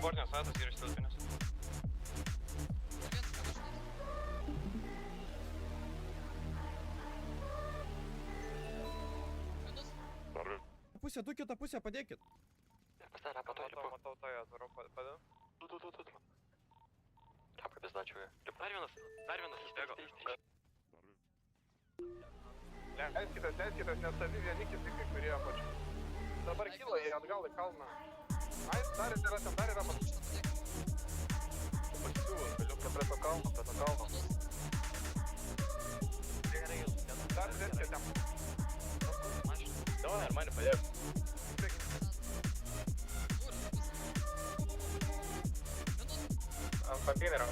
Борнес, Атас, Юрий Столпинес. Pusę, du kitą pusę, padėkit. Matau toje, atvarau, padėjau. Kapkai pizdačiuoja. Dar vienas išbėgo. Leiskitės, nes savi vieni kiti kai kurie apačiu. Dabar kyla jie atgal į kalną. Ai, dar yra ten, dar yra pats. Pasiūvus, galiu prie to kalno. Dar dėskite ten. Давай, нормально, поехали. Контейнером.